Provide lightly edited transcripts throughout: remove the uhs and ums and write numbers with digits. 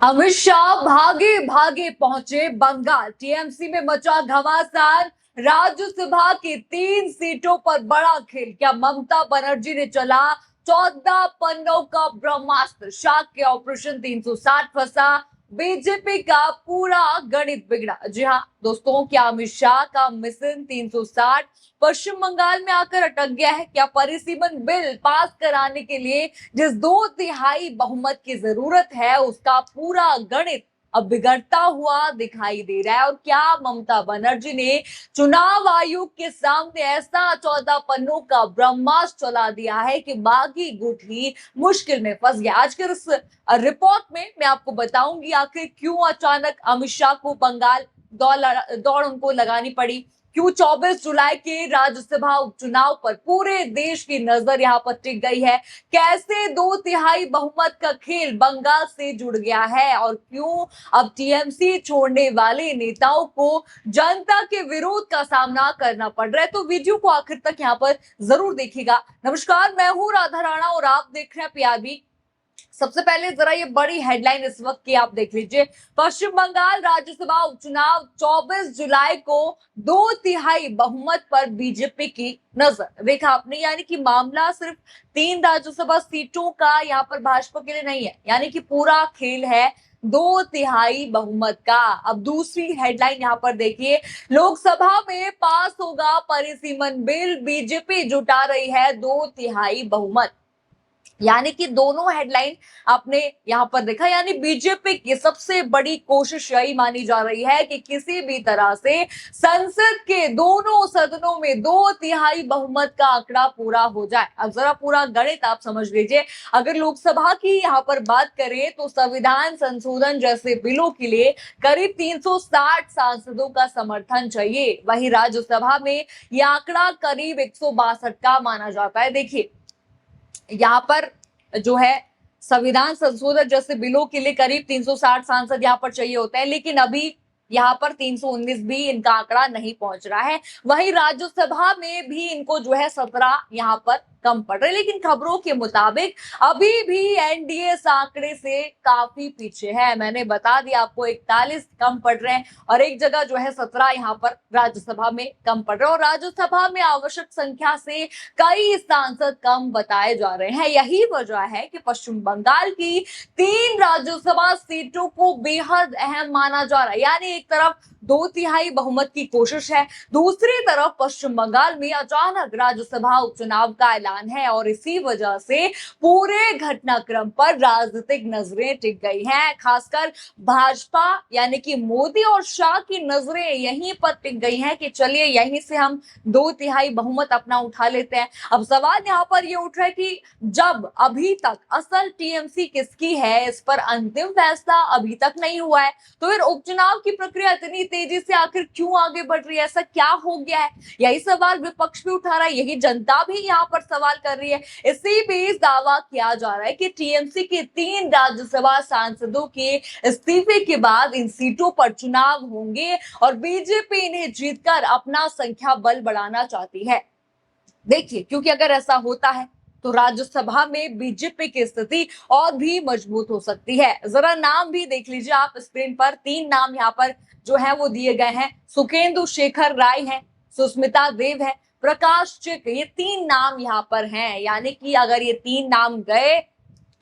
अमित शाह भागे भागे पहुंचे बंगाल। टीएमसी में मचा घमासान। राज्यसभा की 3 सीटों पर बड़ा खेल। क्या ममता बनर्जी ने चला 14 पन्नों का ब्रह्मास्त्र? शाह के ऑपरेशन 360 फंसा। बीजेपी का पूरा गणित बिगड़ा। जी हाँ दोस्तों, क्या अमित शाह का मिशन 360 पश्चिम बंगाल में आकर अटक गया है? क्या परिसीमन बिल पास कराने के लिए जिस 2/3 बहुमत की जरूरत है, उसका पूरा गणित अब बिगड़ता हुआ दिखाई दे रहा है? और क्या ममता बनर्जी ने चुनाव आयोग के सामने ऐसा 14 पन्नों का ब्रह्मास्त्र चला दिया है कि बागी गुट ही मुश्किल में फंस गया? आज के इस रिपोर्ट में मैं आपको बताऊंगी आखिर क्यों अचानक अमित शाह को बंगाल दौड़ उनको लगानी पड़ी, क्यों 24 जुलाई के राज्यसभा उपचुनाव पर पूरे देश की नजर यहां पर टिक गई है, कैसे 2/3 बहुमत का खेल बंगाल से जुड़ गया है, और क्यों अब टीएमसी छोड़ने वाले नेताओं को जनता के विरोध का सामना करना पड़ रहा है। तो वीडियो को आखिर तक यहाँ पर जरूर देखिएगा। नमस्कार, मैं हूं राधा राणा और आप देख रहे हैं पीआरबी। सबसे पहले जरा ये बड़ी हेडलाइन इस वक्त की आप देख लीजिए। पश्चिम बंगाल राज्यसभा उपचुनाव 24 जुलाई को 2/3 बहुमत पर बीजेपी की नजर। देखा आपने, यानी कि मामला सिर्फ 3 राज्यसभा सीटों का यहाँ पर भाजपा के लिए नहीं है, यानी कि पूरा खेल है 2/3 बहुमत का। अब दूसरी हेडलाइन यहाँ पर देखिए, लोकसभा में पास होगा परिसीमन बिल, बीजेपी जुटा रही है 2/3 बहुमत। यानी कि दोनों हेडलाइन आपने यहां पर देखा, यानी बीजेपी की सबसे बड़ी कोशिश यही मानी जा रही है कि किसी भी तरह से संसद के दोनों सदनों में 2/3 बहुमत का आंकड़ा पूरा हो जाए। अब जरा पूरा गणित आप समझ लीजिए। अगर लोकसभा की यहां पर बात करें तो संविधान संशोधन जैसे बिलों के लिए करीब 360 सांसदों का समर्थन चाहिए। वहीं राज्यसभा में यह आंकड़ा करीब 162 का माना जाता है। देखिए यहाँ पर जो है संविधान संशोधन जैसे बिलों के लिए करीब 360 सांसद यहाँ पर चाहिए होते हैं, लेकिन अभी यहाँ पर 319 भी इनका आंकड़ा नहीं पहुंच रहा है। वहीं राज्यसभा में भी इनको जो है 17 यहाँ पर कम पड़ रहे, लेकिन खबरों के मुताबिक अभी भी एनडीए इस आंकड़े से काफी पीछे है। मैंने बता दिया आपको, 41 कम पड़ रहे हैं और एक जगह जो है 17 यहाँ पर राज्यसभा में कम पड़ रहे हैं, और राज्यसभा में आवश्यक संख्या से कई सांसद कम बताए जा रहे हैं। यही वजह है कि पश्चिम बंगाल की 3 राज्यसभा सीटों को बेहद अहम माना जा रहा है। यानी एक तरफ 2/3 बहुमत की कोशिश है, दूसरी तरफ पश्चिम बंगाल में अचानक राज्यसभा उपचुनाव का ऐलान है, और इसी वजह से पूरे घटनाक्रम पर राजनीतिक नजरें टिक गई हैं। खासकर भाजपा यानी कि मोदी और शाह की नजरें यहीं पर टिक गई हैं कि चलिए यहीं से हम 2/3 बहुमत अपना उठा लेते हैं। अब सवाल यहाँ पर ये उठ रहा है कि जब अभी तक असल टीएमसी किसकी है, इस पर अंतिम फैसला अभी तक नहीं हुआ है, तो फिर उपचुनाव की प्रक्रिया इतनी तेजी से आखिर क्यों आगे बढ़ रही है? ऐसा क्या हो गया है? यही सवाल विपक्ष भी उठा रहा है, यही जनता भी यहाँ पर सवाल कर रही है। इसी बीच दावा किया जा रहा है कि टीएमसी के 3 राज्यसभा सांसदों के इस्तीफे के बाद इन सीटों पर चुनाव होंगे और बीजेपी इन्हें जीतकर अपना संख्या बल बढ़ाना चाहती है। देखिए, क्योंकि अगर ऐसा होता है तो राज्यसभा में बीजेपी की स्थिति और भी मजबूत हो सकती है। जरा नाम भी देख लीजिए आप स्क्रीन पर। 3 नाम यहाँ पर जो है वो दिए गए हैं। सुखेंदु शेखर राय है, सुष्मिता देव है, प्रकाश चिक, ये 3 नाम यहाँ पर हैं। यानी कि अगर ये 3 नाम गए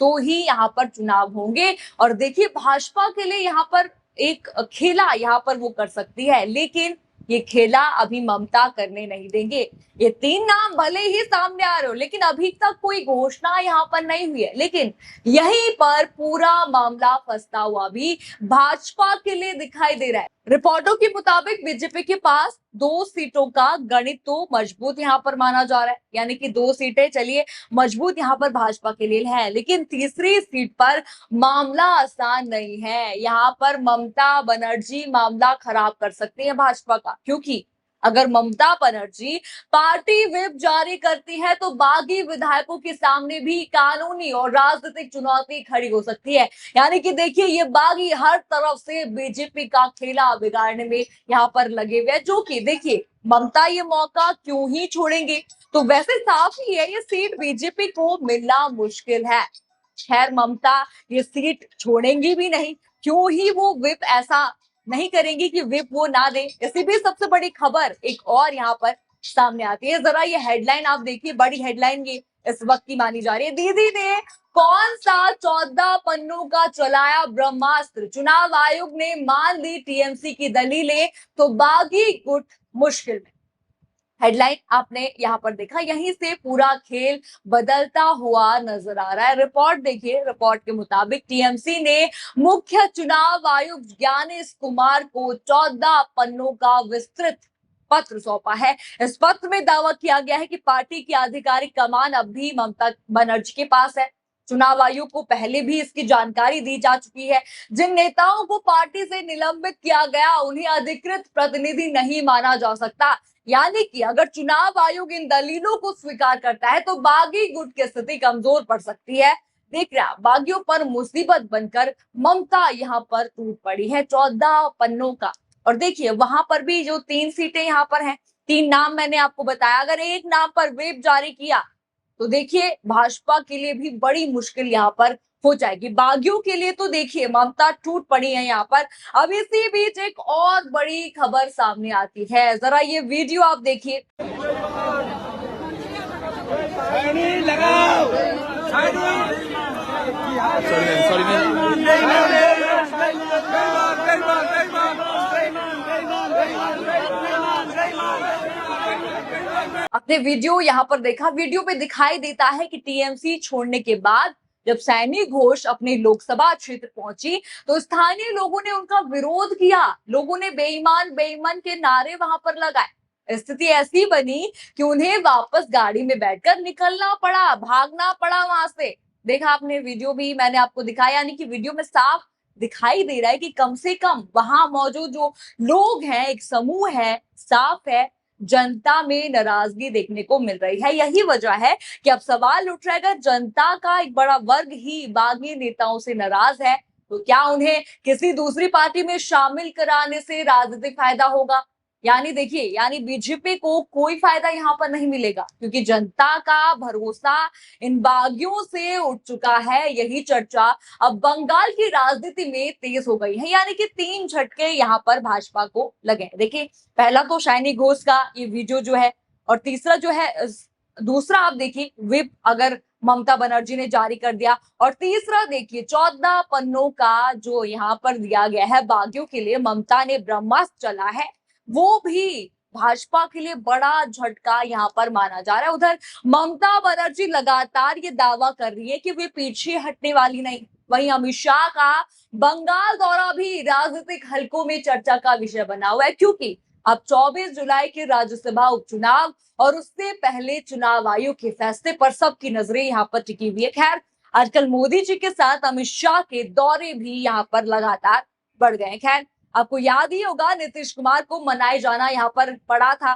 तो ही यहाँ पर चुनाव होंगे। और देखिए, भाजपा के लिए यहाँ पर एक खेला यहाँ पर वो कर सकती है, लेकिन ये खेला अभी ममता करने नहीं देंगे। ये 3 नाम भले ही सामने आ रहे हो, लेकिन अभी तक कोई घोषणा यहाँ पर नहीं हुई है। लेकिन यहीं पर पूरा मामला फंसता हुआ भी भाजपा के लिए दिखाई दे रहा है। रिपोर्टों के मुताबिक बीजेपी के पास 2 सीटों का गणित तो मजबूत यहाँ पर माना जा रहा है, यानी कि 2 सीटें चलिए मजबूत यहाँ पर भाजपा के लिए है, लेकिन तीसरी सीट पर मामला आसान नहीं है। यहाँ पर ममता बनर्जी मामला खराब कर सकती है भाजपा का, क्योंकि अगर ममता बनर्जी पार्टी व्हिप जारी करती है तो बागी विधायकों के सामने भी कानूनी और राजनीतिक चुनौती खड़ी हो सकती है। यानी कि देखिए, ये बागी हर तरफ से बीजेपी का खेला बिगाड़ने में यहाँ पर लगे हुए हैं, जो कि देखिए ममता ये मौका क्यों ही छोड़ेंगे? तो वैसे साफ ही है, ये सीट बीजेपी को मिलना मुश्किल है। खैर ममता ये सीट छोड़ेंगी भी नहीं, क्यों ही वो व्हिप ऐसा नहीं करेंगी कि व्हिप वो ना दे। इसी भी सबसे बड़ी खबर एक और यहाँ पर सामने आती है, जरा ये हेडलाइन आप देखिए, बड़ी हेडलाइन ये इस वक्त की मानी जा रही है। दीदी ने कौन सा 14 पन्नों का चलाया ब्रह्मास्त्र, चुनाव आयोग ने मान ली टीएमसी की दलीलें तो बागी गुट मुश्किल में। हेडलाइन आपने यहाँ पर देखा, यहीं से पूरा खेल बदलता हुआ नजर आ रहा है। रिपोर्ट देखिए, रिपोर्ट के मुताबिक टीएमसी ने मुख्य चुनाव आयुक्त ज्ञानेश कुमार को 14 पन्नों का विस्तृत पत्र सौंपा है। इस पत्र में दावा किया गया है कि पार्टी की आधिकारिक कमान अब भी ममता बनर्जी के पास है। चुनाव आयोग को पहले भी इसकी जानकारी दी जा चुकी है। जिन नेताओं को पार्टी से निलंबित किया गया उन्हें अधिकृत प्रतिनिधि नहीं माना जा सकता। यानी कि अगर चुनाव आयोग इन दलीलों को स्वीकार करता है तो बागी गुट की स्थिति कमजोर पड़ सकती है। देख रहा, बागियों पर मुसीबत बनकर ममता यहाँ पर टूट पड़ी है 14 पन्नों का। और देखिए वहां पर भी जो 3 सीटें यहाँ पर हैं, 3 नाम मैंने आपको बताया, अगर एक नाम पर व्हिप जारी किया तो देखिए भाजपा के लिए भी बड़ी मुश्किल यहाँ पर हो जाएगी। बागियों के लिए तो देखिए ममता टूट पड़ी है यहाँ पर। अब इसी बीच एक और बड़ी खबर सामने आती है, जरा ये वीडियो आप देखिए। आपने वीडियो यहाँ पर देखा, वीडियो पे दिखाई देता है कि टीएमसी छोड़ने के बाद जब सैनी घोष अपने लोकसभा क्षेत्र पहुंची तो स्थानीय लोगों ने उनका विरोध किया। लोगों ने बेईमान बेईमान के नारे वहां पर लगाए। स्थिति ऐसी बनी कि उन्हें वापस गाड़ी में बैठकर निकलना पड़ा, भागना पड़ा वहां से। देखा आपने, वीडियो भी मैंने आपको दिखाया, यानी कि वीडियो में साफ दिखाई दे रहा है कि कम से कम वहां मौजूद जो लोग हैं, एक समूह है, साफ है, जनता में नाराजगी देखने को मिल रही है। यही वजह है कि अब सवाल उठ रहा है, अगर जनता का एक बड़ा वर्ग ही बागी नेताओं से नाराज है तो क्या उन्हें किसी दूसरी पार्टी में शामिल कराने से राजनीतिक फायदा होगा? यानी देखिए, यानी बीजेपी को कोई फायदा यहाँ पर नहीं मिलेगा, क्योंकि जनता का भरोसा इन बागियों से उठ चुका है। यही चर्चा अब बंगाल की राजनीति में तेज हो गई है, यानी कि 3 झटके यहाँ पर भाजपा को लगे। देखिए, पहला तो सैनी घोष का ये वीडियो जो है, और तीसरा जो है, दूसरा आप देखिए व्हिप अगर ममता बनर्जी ने जारी कर दिया, और तीसरा देखिए 14 पन्नों का जो यहाँ पर दिया गया है बागियों के लिए, ममता ने ब्रह्मास्त्र चला है, वो भी भाजपा के लिए बड़ा झटका यहाँ पर माना जा रहा है। उधर ममता बनर्जी लगातार ये दावा कर रही है कि वे पीछे हटने वाली नहीं। वहीं अमित शाह का बंगाल दौरा भी राजनीतिक हलकों में चर्चा का विषय बना हुआ है, क्योंकि अब 24 जुलाई के राज्यसभा उपचुनाव और उससे पहले चुनाव आयोग के फैसले पर सबकी नजरें यहाँ पर टिकी हुई है। खैर, आजकल मोदी जी के साथ अमित शाह के दौरे भी यहाँ पर लगातार बढ़ गए। खैर, आपको याद ही होगा नीतीश कुमार को मनाए जाना यहाँ पर पड़ा था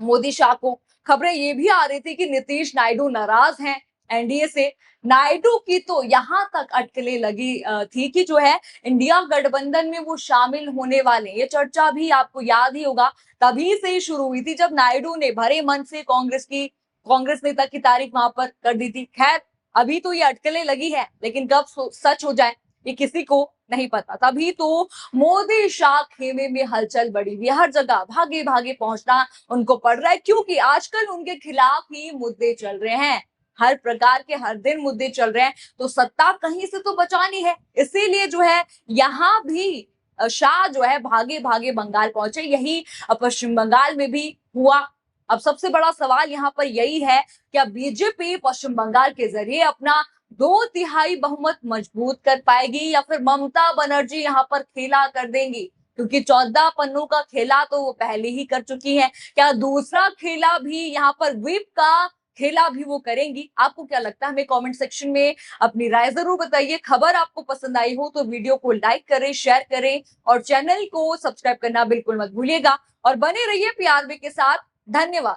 मोदी शाह को। खबरें ये भी आ रही थी कि नीतीश नायडू नाराज हैं एनडीए से। नायडू की तो यहाँ तक अटकलें लगी थी कि जो है इंडिया गठबंधन में वो शामिल होने वाले, ये चर्चा भी आपको याद ही होगा तभी से ही शुरू हुई थी जब नायडू ने भरे मन से कांग्रेस नेता की तारीफ वहां पर कर दी थी। खैर, अभी तो ये अटकलें लगी है, लेकिन कब सच हो जाए ये किसी को नहीं पता। तभी तो मोदी शाह खेमे में हलचल बढ़ी हुई है, हर जगह भागे भागे पहुंचना उनको पड़ रहा है, क्योंकि आजकल उनके खिलाफ ही मुद्दे चल रहे हैं, हर प्रकार के हर दिन मुद्दे चल रहे हैं, तो सत्ता कहीं से तो बचानी है। इसीलिए जो है यहाँ भी शाह जो है भागे भागे बंगाल पहुंचे। यही पश्चिम बंगाल में भी हुआ। अब सबसे बड़ा सवाल यहाँ पर यही है, क्या बीजेपी पश्चिम बंगाल के जरिए अपना 2/3 बहुमत मजबूत कर पाएगी, या फिर ममता बनर्जी यहाँ पर खेला कर देंगी? क्योंकि 14 पन्नों का खेला तो वो पहले ही कर चुकी है, क्या दूसरा खेला भी यहाँ पर व्हिप का खेला भी वो करेंगी? आपको क्या लगता है? हमें कमेंट सेक्शन में अपनी राय जरूर बताइए। खबर आपको पसंद आई हो तो वीडियो को लाइक करें, शेयर करें, और चैनल को सब्सक्राइब करना बिल्कुल मत भूलिएगा, और बने रहिए पीआरबी के साथ। धन्यवाद।